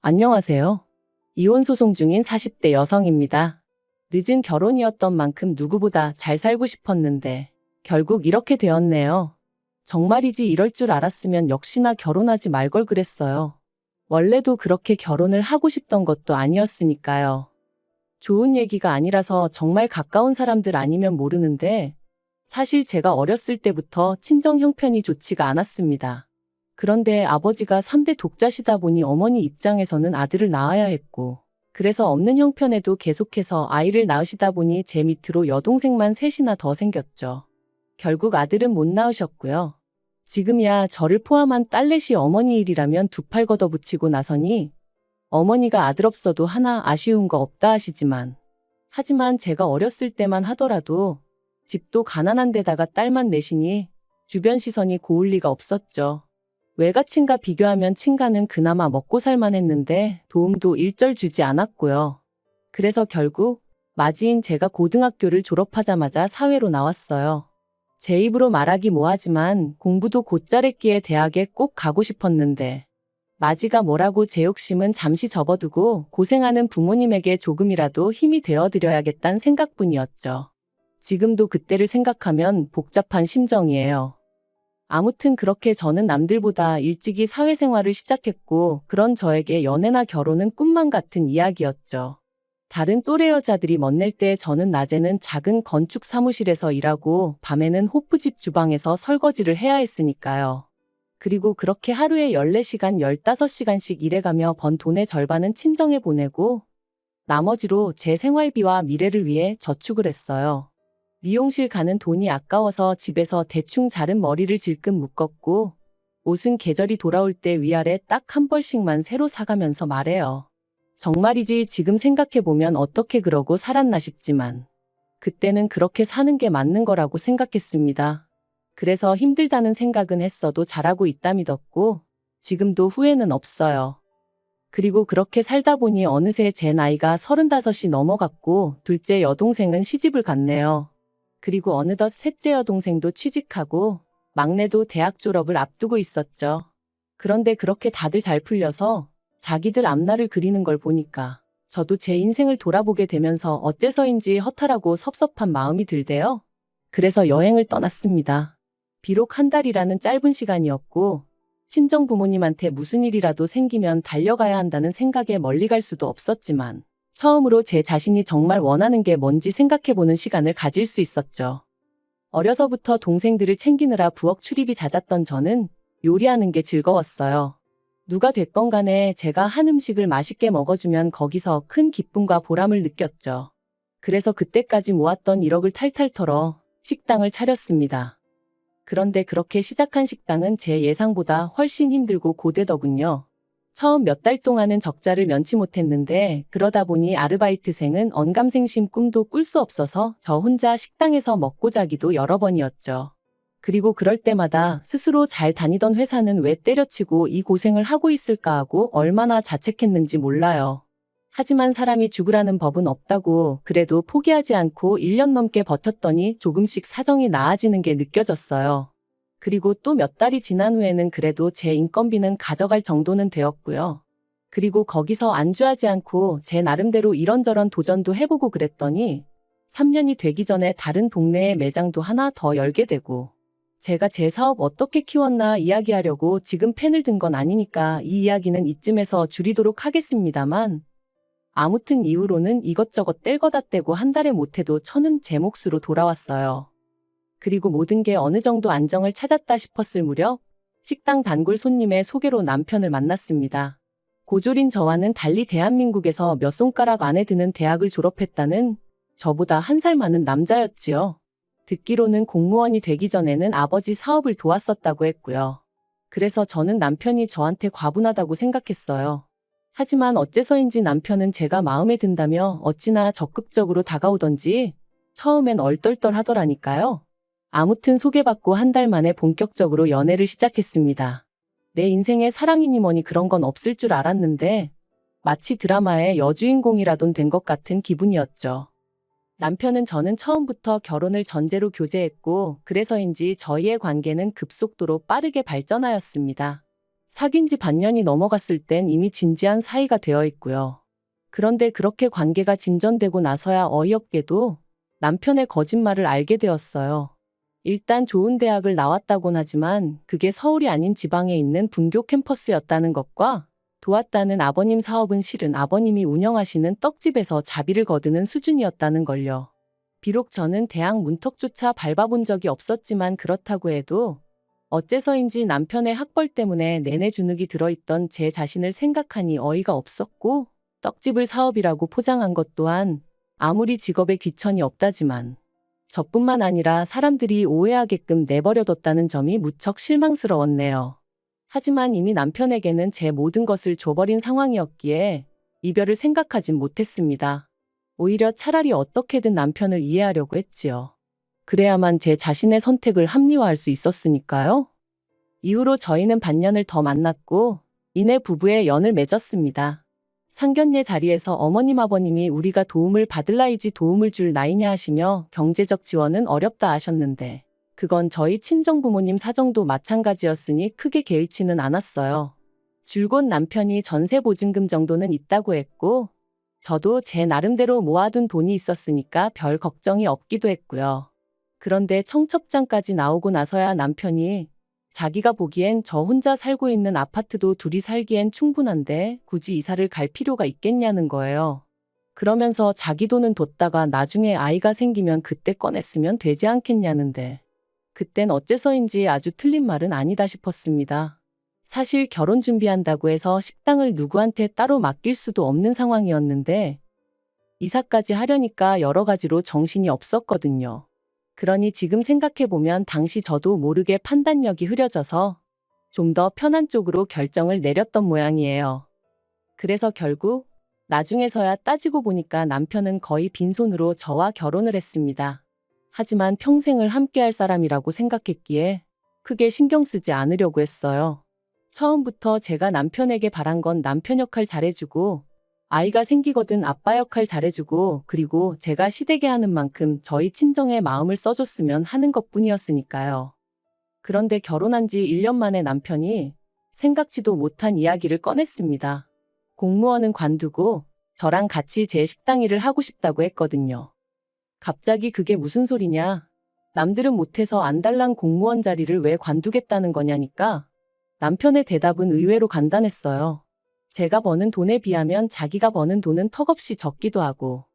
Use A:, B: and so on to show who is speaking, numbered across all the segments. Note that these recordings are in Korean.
A: 안녕하세요. 이혼 소송 중인 40대 여성입니다. 늦은 결혼이었던 만큼 누구보다 잘 살고 싶었는데 결국 이렇게 되었네요. 정말이지 이럴 줄 알았으면 역시나 결혼하지 말 걸 그랬어요. 원래도 그렇게 결혼을 하고 싶던 것도 아니었으니까요. 좋은 얘기가 아니라서 정말 가까운 사람들 아니면 모르는데 사실 제가 어렸을 때부터 친정 형편이 좋지가 않았습니다. 그런데 아버지가 3대 독자시다 보니 어머니 입장에서는 아들을 낳아야 했고, 그래서 없는 형편에도 계속해서 아이를 낳으시다 보니 제 밑으로 여동생만 셋이나 더 생겼죠. 결국 아들은 못 낳으셨고요. 지금이야 저를 포함한 딸넷이 어머니 일이라면 두 팔 걷어붙이고 나서니 어머니가 아들 없어도 하나 아쉬운 거 없다 하지만 제가 어렸을 때만 하더라도 집도 가난한 데다가 딸만 넷이니 주변 시선이 고울 리가 없었죠. 외가친과 비교하면 친가는 그나마 먹고 살만 했는데 도움도 일절 주지 않았고요. 그래서 결국 맞이인 제가 고등학교를 졸업하자마자 사회로 나왔어요. 제 입으로 말하기 뭐하지만 공부도 곧잘 했기에 대학에 꼭 가고 싶었는데 맞이가 뭐라고 제 욕심은 잠시 접어두고 고생하는 부모님에게 조금이라도 힘이 되어드려야겠다는 생각뿐이었죠. 지금도 그때를 생각하면 복잡한 심정이에요. 아무튼 그렇게 저는 남들보다 일찍이 사회생활을 시작했고 그런 저에게 연애나 결혼은 꿈만 같은 이야기였죠. 다른 또래 여자들이 멋낼 때 저는 낮에는 작은 건축 사무실에서 일하고 밤에는 호프집 주방에서 설거지를 해야 했으니까요. 그리고 그렇게 하루에 14시간, 15시간씩 일해가며 번 돈의 절반은 친정에 보내고 나머지로 제 생활비와 미래를 위해 저축을 했어요. 미용실 가는 돈이 아까워서 집에서 대충 자른 머리를 질끈 묶었고 옷은 계절이 돌아올 때 위아래 딱 한 벌씩만 새로 사가면서 말해요. 정말이지 지금 생각해보면 어떻게 그러고 살았나 싶지만 그때는 그렇게 사는 게 맞는 거라고 생각했습니다. 그래서 힘들다는 생각은 했어도 잘하고 있다 믿었고 지금도 후회는 없어요. 그리고 그렇게 살다 보니 어느새 제 나이가 35이 넘어갔고 둘째 여동생은 시집을 갔네요. 그리고 어느덧 셋째 여동생도 취직하고 막내도 대학 졸업을 앞두고 있었죠. 그런데 그렇게 다들 잘 풀려서 자기들 앞날을 그리는 걸 보니까 저도 제 인생을 돌아보게 되면서 어째서인지 허탈하고 섭섭한 마음이 들대요. 그래서 여행을 떠났습니다. 비록 한 달이라는 짧은 시간이었고 친정 부모님한테 무슨 일이라도 생기면 달려가야 한다는 생각에 멀리 갈 수도 없었지만 처음으로 제 자신이 정말 원하는 게 뭔지 생각해보는 시간을 가질 수 있었죠. 어려서부터 동생들을 챙기느라 부엌 출입이 잦았던 저는 요리하는 게 즐거웠어요. 누가 됐건 간에 제가 한 음식을 맛있게 먹어주면 거기서 큰 기쁨과 보람을 느꼈죠. 그래서 그때까지 모았던 1억을 탈탈 털어 식당을 차렸습니다. 그런데 그렇게 시작한 식당은 제 예상보다 훨씬 힘들고 고되더군요. 처음 몇 달 동안은 적자를 면치 못했는데 그러다 보니 아르바이트생은 언감생심 꿈도 꿀 수 없어서 저 혼자 식당에서 먹고 자기도 여러 번이었죠. 그리고 그럴 때마다 스스로 잘 다니던 회사는 왜 때려치고 이 고생을 하고 있을까 하고 얼마나 자책했는지 몰라요. 하지만 사람이 죽으라는 법은 없다고 그래도 포기하지 않고 1년 넘게 버텼더니 조금씩 사정이 나아지는 게 느껴졌어요. 그리고 또 몇 달이 지난 후에는 그래도 제 인건비는 가져갈 정도는 되었고요. 그리고 거기서 안주하지 않고 제 나름대로 이런저런 도전도 해보고 그랬더니 3년이 되기 전에 다른 동네에 매장도 하나 더 열게 되고 제가 제 사업 어떻게 키웠나 이야기하려고 지금 펜을 든 건 아니니까 이 이야기는 이쯤에서 줄이도록 하겠습니다만 아무튼 이후로는 이것저것 뗄거다 떼고 한 달에 못해도 1,000은 제 몫으로 돌아왔어요. 그리고 모든 게 어느 정도 안정을 찾았다 싶었을 무렵 식당 단골 손님의 소개로 남편을 만났습니다. 고졸인 저와는 달리 대한민국에서 몇 손가락 안에 드는 대학을 졸업했다는 저보다 한 살 많은 남자였지요. 듣기로는 공무원이 되기 전에는 아버지 사업을 도왔었다고 했고요. 그래서 저는 남편이 저한테 과분하다고 생각했어요. 하지만 어째서인지 남편은 제가 마음에 든다며 어찌나 적극적으로 다가오던지 처음엔 얼떨떨 하더라니까요. 아무튼 소개받고 한 달 만에 본격적으로 연애를 시작했습니다. 내 인생에 사랑이니 뭐니 그런 건 없을 줄 알았는데 마치 드라마의 여주인공이라돈 된 것 같은 기분이었죠. 남편은 저는 처음부터 결혼을 전제로 교제했고 그래서인지 저희의 관계는 급속도로 빠르게 발전하였습니다. 사귄 지 반년이 넘어갔을 땐 이미 진지한 사이가 되어 있고요. 그런데 그렇게 관계가 진전되고 나서야 어이없게도 남편의 거짓말을 알게 되었어요. 일단 좋은 대학을 나왔다곤 하지만 그게 서울이 아닌 지방에 있는 분교 캠퍼스였다는 것과 도왔다는 아버님 사업은 실은 아버님이 운영하시는 떡집에서 자비를 거두는 수준이었다는 걸요. 비록 저는 대학 문턱조차 밟아본 적이 없었지만 그렇다고 해도 어째서인지 남편의 학벌 때문에 내내 주눅이 들어있던 제 자신을 생각하니 어이가 없었고 떡집을 사업이라고 포장한 것 또한 아무리 직업에 귀천이 없다지만 저뿐만 아니라 사람들이 오해하게끔 내버려뒀다는 점이 무척 실망스러웠네요. 하지만 이미 남편에게는 제 모든 것을 줘버린 상황이었기에 이별을 생각하진 못했습니다. 오히려 차라리 어떻게든 남편을 이해하려고 했지요. 그래야만 제 자신의 선택을 합리화할 수 있었으니까요. 이후로 저희는 반년을 더 만났고 이내 부부의 연을 맺었습니다. 상견례 자리에서 어머님 아버님이 우리가 도움을 받을 나이지 도움을 줄 나이냐 하시며 경제적 지원은 어렵다 하셨는데 그건 저희 친정부모님 사정도 마찬가지였으니 크게 개의치는 않았어요. 줄곧 남편이 전세 보증금 정도는 있다고 했고 저도 제 나름대로 모아둔 돈이 있었으니까 별 걱정이 없기도 했고요. 그런데 청첩장까지 나오고 나서야 남편이 자기가 보기엔 저 혼자 살고 있는 아파트도 둘이 살기엔 충분한데 굳이 이사를 갈 필요가 있겠냐는 거예요. 그러면서 자기 돈은 뒀다가 나중에 아이가 생기면 그때 꺼냈으면 되지 않겠냐는데 그땐 어째서인지 아주 틀린 말은 아니다 싶었습니다. 사실 결혼 준비한다고 해서 식당을 누구한테 따로 맡길 수도 없는 상황이었는데 이사까지 하려니까 여러 가지로 정신이 없었거든요. 그러니 지금 생각해보면 당시 저도 모르게 판단력이 흐려져서 좀 더 편한 쪽으로 결정을 내렸던 모양이에요. 그래서 결국 나중에서야 따지고 보니까 남편은 거의 빈손으로 저와 결혼을 했습니다. 하지만 평생을 함께할 사람이라고 생각했기에 크게 신경 쓰지 않으려고 했어요. 처음부터 제가 남편에게 바란 건 남편 역할 잘해주고 아이가 생기거든 아빠 역할 잘해주고 그리고 제가 시댁에 하는 만큼 저희 친정에 마음을 써줬으면 하는 것뿐이었으니까요. 그런데 결혼한 지 1년 만에 남편이 생각지도 못한 이야기를 꺼냈습니다. 공무원은 관두고 저랑 같이 제 식당 일을 하고 싶다고 했거든요. 갑자기 그게 무슨 소리냐? 남들은 못해서 안달난 공무원 자리를 왜 관두겠다는 거냐니까 남편의 대답은 의외로 간단했어요. 제가 버는 돈에 비하면 자기가 버는 돈은 턱없이 적기도 하고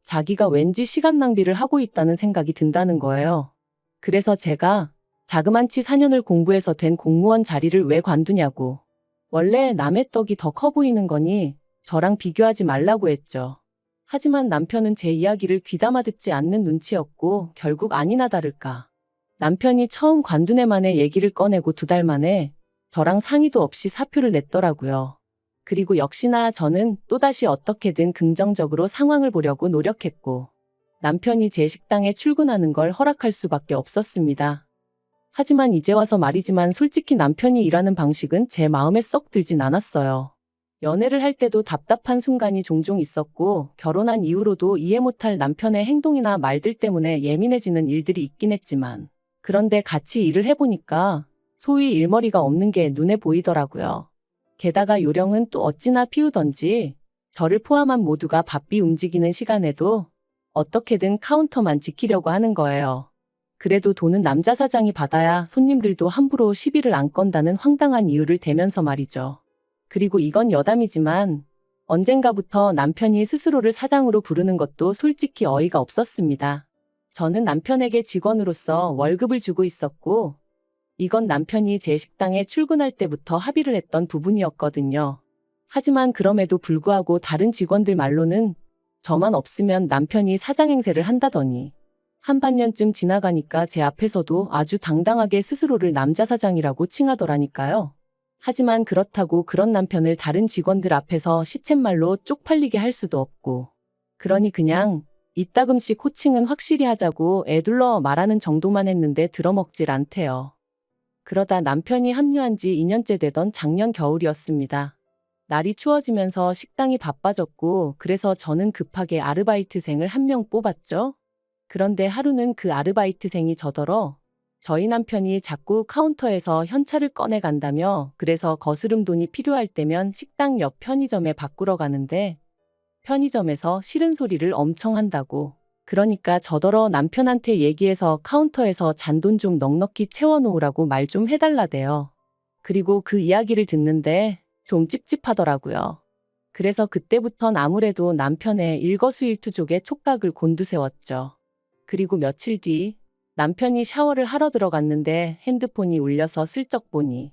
A: 자기가 왠지 시간 낭비를 하고 있다는 생각이 든다는 거예요. 그래서 제가 자그만치 4년을 공부해서 된 공무원 자리를 왜 관두냐고. 원래 남의 떡이 더 커 보이는 거니 저랑 비교하지 말라고 했죠. 하지만 남편은 제 이야기를 귀담아 듣지 않는 눈치였고 결국 아니나 다를까. 남편이 처음 관둔 해만에 얘기를 꺼내고 2달 만에 저랑 상의도 없이 사표를 냈더라고요. 그리고 역시나 저는 또다시 어떻게든 긍정적으로 상황을 보려고 노력했고 남편이 제 식당에 출근하는 걸 허락할 수밖에 없었습니다. 하지만 이제 와서 말이지만 솔직히 남편이 일하는 방식은 제 마음에 썩 들진 않았어요. 연애를 할 때도 답답한 순간이 종종 있었고 결혼한 이후로도 이해 못할 남편의 행동이나 말들 때문에 예민해지는 일들이 있긴 했지만 그런데 같이 일을 해보니까 소위 일머리가 없는 게 눈에 보이더라고요. 게다가 요령은 또 어찌나 피우던지 저를 포함한 모두가 바삐 움직이는 시간에도 어떻게든 카운터만 지키려고 하는 거예요. 그래도 돈은 남자 사장이 받아야 손님들도 함부로 시비를 안 건다는 황당한 이유를 대면서 말이죠. 그리고 이건 여담이지만 언젠가부터 남편이 스스로를 사장으로 부르는 것도 솔직히 어이가 없었습니다. 저는 남편에게 직원으로서 월급을 주고 있었고 이건 남편이 제 식당에 출근할 때부터 합의를 했던 부분이었거든요. 하지만 그럼에도 불구하고 다른 직원들 말로는 저만 없으면 남편이 사장 행세를 한다더니 한 반년쯤 지나가니까 제 앞에서도 아주 당당하게 스스로를 남자 사장이라고 칭하더라니까요. 하지만 그렇다고 그런 남편을 다른 직원들 앞에서 시쳇말로 쪽팔리게 할 수도 없고 그러니 그냥 이따금씩 호칭은 확실히 하자고 애둘러 말하는 정도만 했는데 들어먹질 않대요. 그러다 남편이 합류한 지 2년째 되던 작년 겨울이었습니다. 날이 추워지면서 식당이 바빠졌고 그래서 저는 급하게 아르바이트생을 1명 뽑았죠. 그런데 하루는 그 아르바이트생이 저더러 저희 남편이 자꾸 카운터에서 현찰을 꺼내 간다며 그래서 거스름 돈이 필요할 때면 식당 옆 편의점에 바꾸러 가는데 편의점에서 싫은 소리를 엄청 한다고. 그러니까 저더러 남편한테 얘기해서 카운터에서 잔돈 좀 넉넉히 채워놓으라고 말 좀 해달라대요. 그리고 그 이야기를 듣는데 좀 찝찝하더라고요. 그래서 그때부턴 아무래도 남편의 일거수일투족에 촉각을 곤두세웠죠. 그리고 며칠 뒤 남편이 샤워를 하러 들어갔는데 핸드폰이 울려서 슬쩍 보니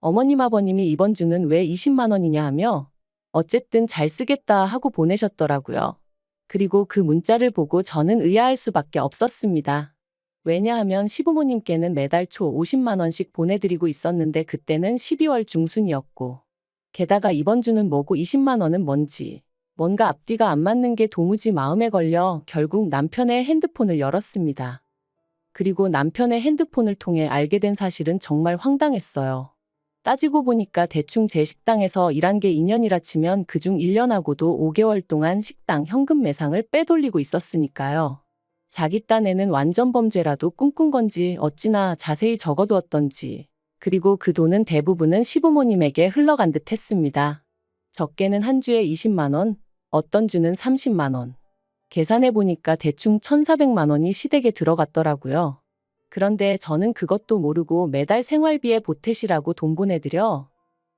A: 어머님 아버님이 이번 주는 왜 20만 원이냐 하며 어쨌든 잘 쓰겠다 하고 보내셨더라고요. 그리고 그 문자를 보고 저는 의아할 수밖에 없었습니다. 왜냐하면 시부모님께는 매달 초 50만 원씩 보내드리고 있었는데 그때는 12월 중순이었고 게다가 이번 주는 뭐고 20만 원은 뭔지 뭔가 앞뒤가 안 맞는 게 도무지 마음에 걸려 결국 남편의 핸드폰을 열었습니다. 그리고 남편의 핸드폰을 통해 알게 된 사실은 정말 황당했어요. 따지고 보니까 대충 제 식당에서 일한 게 2년이라 치면 그중 1년하고도 5개월 동안 식당 현금 매상을 빼돌리고 있었으니까요. 자기 딴에는 완전 범죄라도 꿈꾼 건지 어찌나 자세히 적어두었던지. 그리고 그 돈은 대부분은 시부모님에게 흘러간 듯 했습니다. 적게는 한 주에 20만 원, 어떤 주는 30만 원. 계산해 보니까 대충 1,400만 원이 시댁에 들어갔더라고요. 그런데 저는 그것도 모르고 매달 생활비에 보태시라고 돈 보내드려.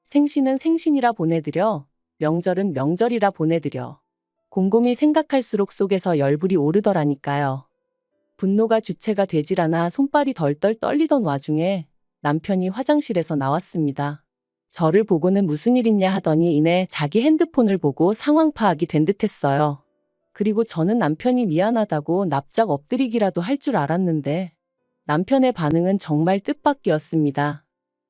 A: 생신은 생신이라 보내드려. 명절은 명절이라 보내드려. 곰곰이 생각할수록 속에서 열불이 오르더라니까요. 분노가 주체가 되질 않아 손발이 덜덜 떨리던 와중에 남편이 화장실에서 나왔습니다. 저를 보고는 무슨 일 있냐 하더니 이내 자기 핸드폰을 보고 상황 파악이 된 듯했어요. 그리고 저는 남편이 미안하다고 납작 엎드리기라도 할 줄 알았는데 남편의 반응은 정말 뜻밖이었습니다.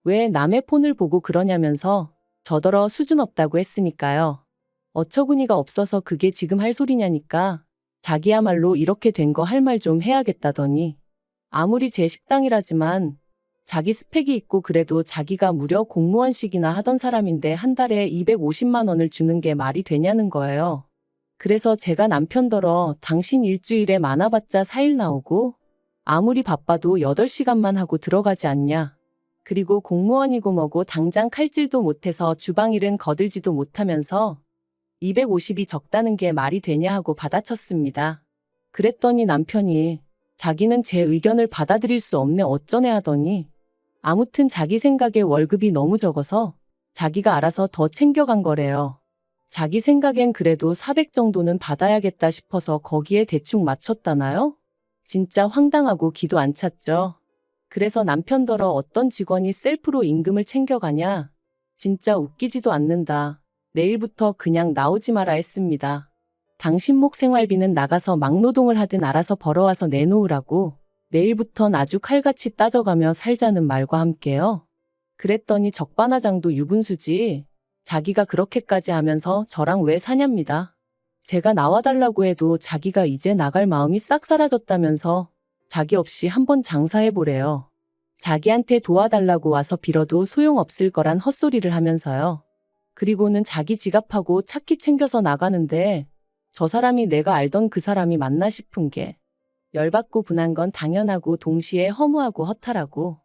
A: 왜 남의 폰을 보고 그러냐면서 저더러 수준 없다고 했으니까요. 어처구니가 없어서 그게 지금 할 소리냐니까 자기야말로 이렇게 된 거 할 말 좀 해야겠다더니 아무리 제 식당이라지만 자기 스펙이 있고 그래도 자기가 무려 공무원식이나 하던 사람인데 한 달에 250만 원을 주는 게 말이 되냐는 거예요. 그래서 제가 남편더러 당신 일주일에 많아봤자 4일 나오고 아무리 바빠도 8시간만 하고 들어가지 않냐. 그리고 공무원이고 뭐고 당장 칼질도 못해서 주방일은 거들지도 못하면서 250이 적다는 게 말이 되냐 하고 받아쳤습니다. 그랬더니 남편이 자기는 제 의견을 받아들일 수 없네 어쩌네 하더니 아무튼 자기 생각에 월급이 너무 적어서 자기가 알아서 더 챙겨간 거래요. 자기 생각엔 그래도 400 정도는 받아야겠다 싶어서 거기에 대충 맞췄다나요? 진짜 황당하고 기도 안 찼죠. 그래서 남편더러 어떤 직원이 셀프로 임금을 챙겨가냐? 진짜 웃기지도 않는다. 내일부터 그냥 나오지 마라 했습니다. 당신 목 생활비는 나가서 막노동을 하든 알아서 벌어와서 내놓으라고. 내일부턴 아주 칼같이 따져가며 살자는 말과 함께요. 그랬더니 적반하장도 유분수지. 자기가 그렇게까지 하면서 저랑 왜 사냐입니다. 제가 나와달라고 해도 자기가 이제 나갈 마음이 싹 사라졌다면서 자기 없이 한번 장사해보래요. 자기한테 도와달라고 와서 빌어도 소용없을 거란 헛소리를 하면서요. 그리고는 자기 지갑하고 차키 챙겨서 나가는데 저 사람이 내가 알던 그 사람이 맞나 싶은 게 열받고 분한 건 당연하고 동시에 허무하고 허탈하고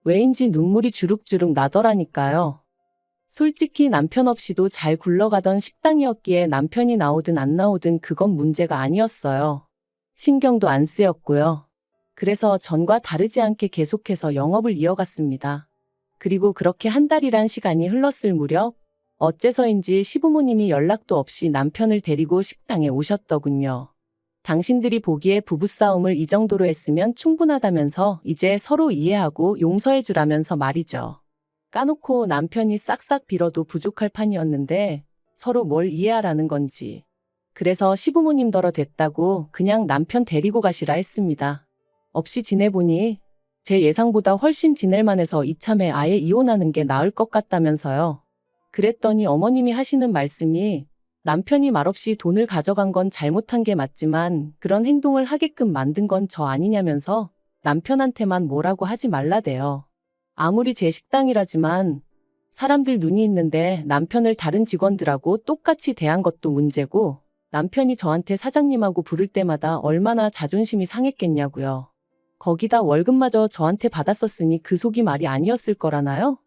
A: 왜인지 눈물이 주룩주룩 나더라니까요. 솔직히 남편 없이도 잘 굴러가던 식당이었기에 남편이 나오든 안 나오든 그건 문제가 아니었어요. 신경도 안 쓰였고요. 그래서 전과 다르지 않게 계속해서 영업을 이어갔습니다. 그리고 그렇게 한 달이란 시간이 흘렀을 무렵 어째서인지 시부모님이 연락도 없이 남편을 데리고 식당에 오셨더군요. 당신들이 보기에 부부싸움을 이 정도로 했으면 충분하다면서 이제 서로 이해하고 용서해주라면서 말이죠. 까놓고 남편이 싹싹 빌어도 부족할 판이었는데 서로 뭘 이해하라는 건지. 그래서 시부모님더러 됐다고 그냥 남편 데리고 가시라 했습니다. 없이 지내보니 제 예상보다 훨씬 지낼만해서 이참에 아예 이혼하는 게 나을 것 같다면서요. 그랬더니 어머님이 하시는 말씀이 남편이 말없이 돈을 가져간 건 잘못한 게 맞지만 그런 행동을 하게끔 만든 건 저 아니냐면서 남편한테만 뭐라고 하지 말라대요. 아무리 제 식당이라지만 사람들 눈이 있는데 남편을 다른 직원들하고 똑같이 대한 것도 문제고 남편이 저한테 사장님하고 부를 때마다 얼마나 자존심이 상했겠냐고요. 거기다 월급마저 저한테 받았었으니 그 속이 말이 아니었을 거라나요?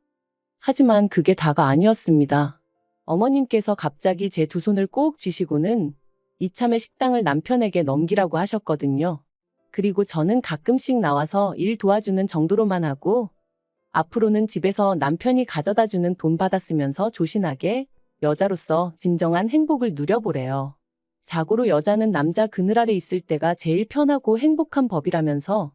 A: 하지만 그게 다가 아니었습니다. 어머님께서 갑자기 제 두 손을 꼭 쥐시고는 이참에 식당을 남편에게 넘기라고 하셨거든요. 그리고 저는 가끔씩 나와서 일 도와주는 정도로만 하고 앞으로는 집에서 남편이 가져다 주는 돈 받아 쓰면서 조신하게 여자로서 진정한 행복을 누려보래요. 자고로 여자는 남자 그늘 아래 있을 때가 제일 편하고 행복한 법이라면서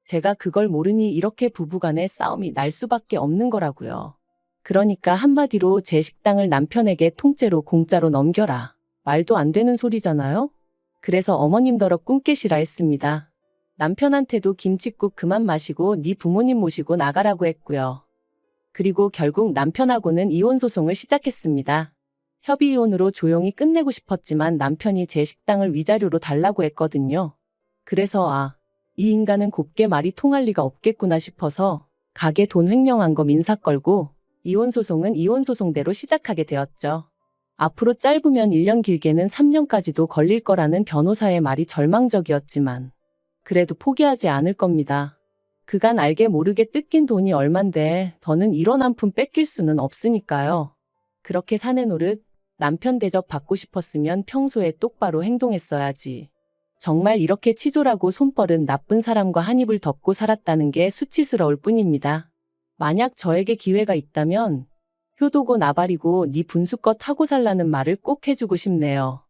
A: 제가 그걸 모르니 이렇게 부부간의 싸움이 날 수밖에 없는 거라고요. 그러니까 한마디로 제 식당을 남편에게 통째로 공짜로 넘겨라. 말도 안 되는 소리잖아요? 그래서 어머님더러 꿈 깨시라 했습니다. 남편한테도 김칫국 그만 마시고 네 부모님 모시고 나가라고 했고요. 그리고 결국 남편하고는 이혼 소송을 시작했습니다. 협의 이혼으로 조용히 끝내고 싶었지만 남편이 제 식당을 위자료로 달라고 했거든요. 그래서 이 인간은 곱게 말이 통할 리가 없겠구나 싶어서 가게 돈 횡령한 거 민사 걸고 이혼 소송은 이혼 소송대로 시작하게 되었죠. 앞으로 짧으면 1년 길게는 3년까지도 걸릴 거라는 변호사의 말이 절망적이었지만 그래도 포기하지 않을 겁니다. 그간 알게 모르게 뜯긴 돈이 얼만데 더는 이런 한 푼 뺏길 수는 없으니까요. 그렇게 사내 노릇 남편 대접 받고 싶었으면 평소에 똑바로 행동했어야지. 정말 이렇게 치졸하고 손버른 나쁜 사람과 한 입을 덮고 살았다는 게 수치스러울 뿐입니다. 만약 저에게 기회가 있다면 효도고 나발이고 네 분수껏 하고 살라는 말을 꼭 해주고 싶네요.